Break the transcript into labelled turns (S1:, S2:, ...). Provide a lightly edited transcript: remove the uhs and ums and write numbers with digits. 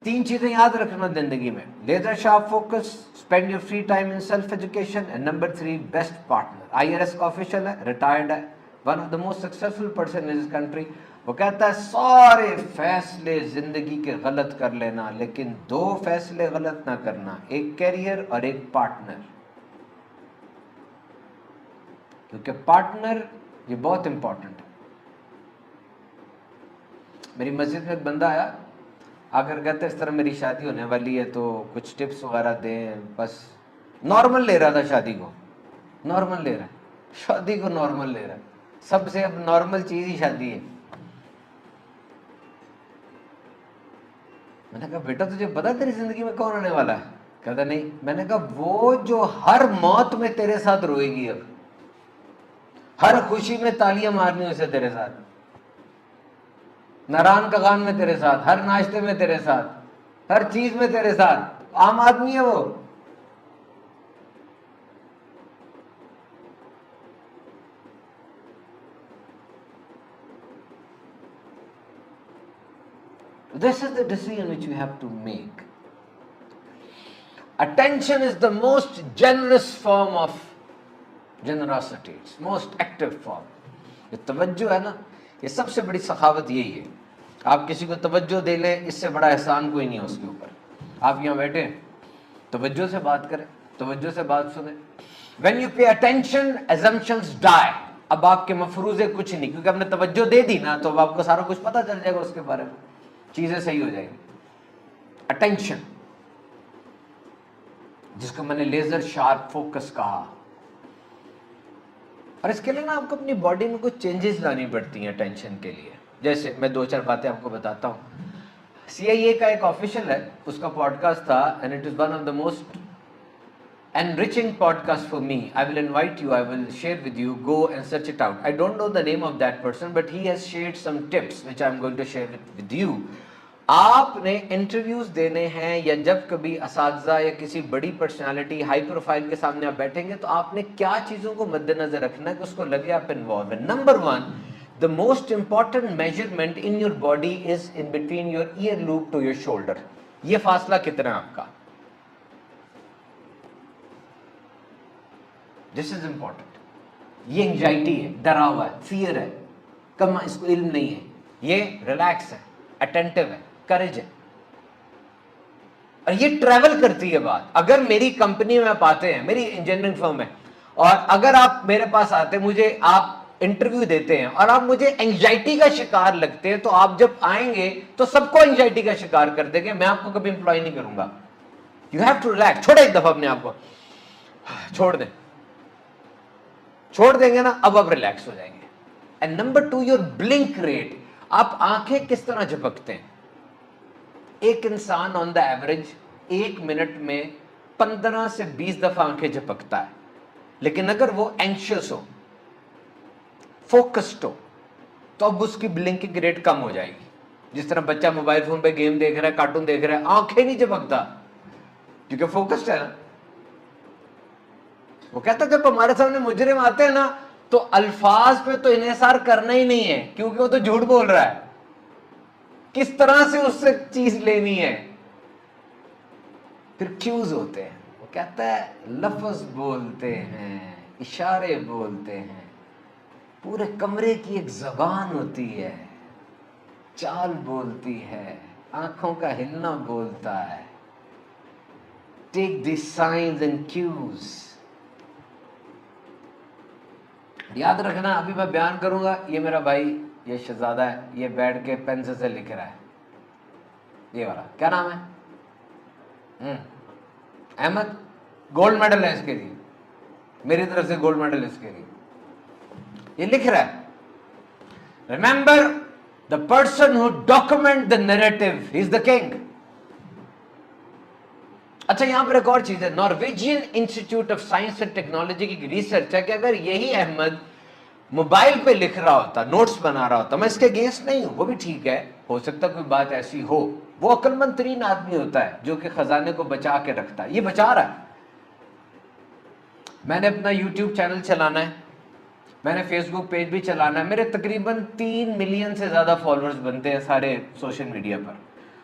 S1: 3 چیزیں یاد رکھنا زندگی میں: laser sharp focus, spend your free time in self education, and number 3 best partner. IRS کا آفیشل ہے، ریٹائرڈ ہے، one of the most successful person in this country. وہ کہتا ہے سارے فیصلے زندگی کے غلط کر لینا لیکن 2 فیصلے غلط نہ کرنا، ایک کیریئر اور ایک پارٹنر، کیونکہ پارٹنر یہ بہت امپورٹنٹ ہے۔ میری مسجد میں ایک بندہ آیا، آ کر کہتے اس طرح میری شادی ہونے والی ہے تو کچھ ٹپس وغیرہ دیں۔ بس نارمل لے رہا تھا، شادی کو نارمل لے رہا ہے، شادی کو نارمل لے رہا ہے، سب سے اب نارمل چیز ہی شادی ہے۔ میں نے کہا بیٹا تجھے پتا تیری زندگی میں کون ہونے والا ہے؟ کہتا نہیں۔ میں نے کہا وہ جو ہر موت میں تیرے ساتھ روئے گی، اب ہر خوشی میں تالیاں مارنی اسے تیرے ساتھ، ناران کغان میں تیرے ساتھ، ہر ناشتے میں تیرے ساتھ، ہر چیز میں تیرے ساتھ، عام آدمی ہے وہ۔ This is the decision which you have to make. Attention is the most generous form of generosity. It's most active form. یہ توجہ ہے نا، یہ سب سے بڑی سخاوت یہی ہے۔ آپ کسی کو توجہ دے لیں، اس سے بڑا احسان کوئی نہیں ہے اس کے اوپر۔ آپ یہاں بیٹھے ہیں، توجہ سے بات کریں، توجہ سے بات سنیں۔ When you pay attention, assumptions die. اب آپ کے مفروضے کچھ نہیں، کیونکہ آپ نے توجہ دے دی نا تو اب آپ کو سارا کچھ پتہ چل جائے گا اس کے بارے میں، چیزیں صحیح ہو جائیں گی۔ اٹینشن، جس کو میں نے لیزر شارپ فوکس کہا۔ اور اس کے لیے نا آپ کو اپنی باڈی میں کچھ چینجز لانی پڑتی ہیں اٹینشن کے لیے۔ جیسے میں 2-4 باتیں آپ کو بتاتا ہوں۔ CIA کا ایک آفیشل ہے، اس کا پوڈ کاسٹ تھا، and it is one of the most enriching podcast for me. I will invite you, I will share with you, go and search it out. I don't know the name of that person, but he has shared some tips which I'm going to share with you. آپ نے interviews دینے ہیں یا جب کبھی اساتذہ یا کسی بڑی پرسنالٹی ہائی پروفائل کے سامنے آپ بیٹھیں گے تو آپ نے کیا چیزوں کو مد نظر رکھنا ہے کہ اس کو لگے آپ انوالو ہیں۔ Number 1، the most important measurement in your body is in between your ear loop to your shoulder. یہ فاصلہ کتنا ہے آپ کا؟ This is important. یہ انگزائٹی ہے، ڈرا ہوا ہے، فیئر ہے، کم اس کو علم نہیں ہے، یہ ریلیکس ہے، اٹینٹو ہے، کریج ہے، اور یہ ٹریول کرتی ہے بات۔ اگر میری کمپنی میں آپ آتے ہیں، میری انجینئرنگ فرم ہے، اور اگر آپ میرے پاس آتے، مجھے آپ انٹرویو دیتے ہیں اور آپ مجھے انگزائٹی کا شکار لگتے ہیں، تو آپ جب آئیں گے تو سب کو انگزائٹی کا شکار کر دیں گے، میں آپ کو کبھی امپلائی نہیں کروں گا۔ You have to relax. چھوڑے ایک دفعہ اپنے آپ کو، چھوڑ دیں، چھوڑ دیں گے نا، اب آپ ریلیکس ہو جائیں گے۔ And number 2، your blink rate, آپ آنکھیں کس طرح جھپکتے ہیں۔ ایک انسان آن دا ایوریج 1 منٹ میں 15 سے 20 دفعہ آنکھیں جھپکتا ہے، لیکن اگر وہ اینکشس ہو، فوکسڈ ہو، تو اب اس کی بلنکنگ ریٹ کم ہو جائے گی۔ جس طرح بچہ موبائل فون پہ گیم دیکھ رہا ہے، کارٹون دیکھ رہا ہے، آنکھیں نہیں جھپکتا کیونکہ فوکسڈ ہے نا۔ وہ کہتا ہے جب ہمارے سامنے مجرم آتے ہیں نا تو الفاظ پہ تو انحصار کرنا ہی نہیں ہے، کیونکہ وہ تو جھوٹ بول رہا ہے، کس طرح سے اس سے چیز لینی ہے۔ پھر کیوز ہوتے ہیں، وہ کہتا ہے لفظ بولتے ہیں، اشارے بولتے ہیں، پورے کمرے کی ایک زبان ہوتی ہے، چال بولتی ہے، آنکھوں کا ہلنا بولتا ہے۔ ٹیک دی سائنز اینڈ کیوز۔ یاد رکھنا، ابھی میں بیان کروں گا، یہ میرا بھائی، یہ شہزادہ ہے، یہ بیٹھ کے پینسل سے لکھ رہا ہے، یہ والا کیا نام ہے؟ احمد، گولڈ میڈل ہے اس کے لیے، میری طرف سے گولڈ میڈل اس کے لیے، یہ لکھ رہا ہے remember the person who document the narrative he is the king. اچھا، یہاں پر ایک اور چیز ہے، Norwegian institute of science and technology کی ریسرچ ہے کہ اگر یہی احمد موبائل پہ لکھ رہا ہوتا، نوٹس بنا رہا ہوتا، میں اس کے اگینسٹ نہیں ہوں، وہ بھی ٹھیک ہے، ہو سکتا کوئی بات ایسی ہو، وہ عقل مند ترین آدمی ہوتا ہے جو کہ خزانے کو بچا کے رکھتا ہے، یہ بچا رہا ہے۔ میں نے اپنا یوٹیوب چینل چلانا ہے، میں نے فیس بک پیج بھی چلانا ہے، میرے تقریباً 3 ملین سے زیادہ فالوورز بنتے ہیں سارے سوشل میڈیا پر،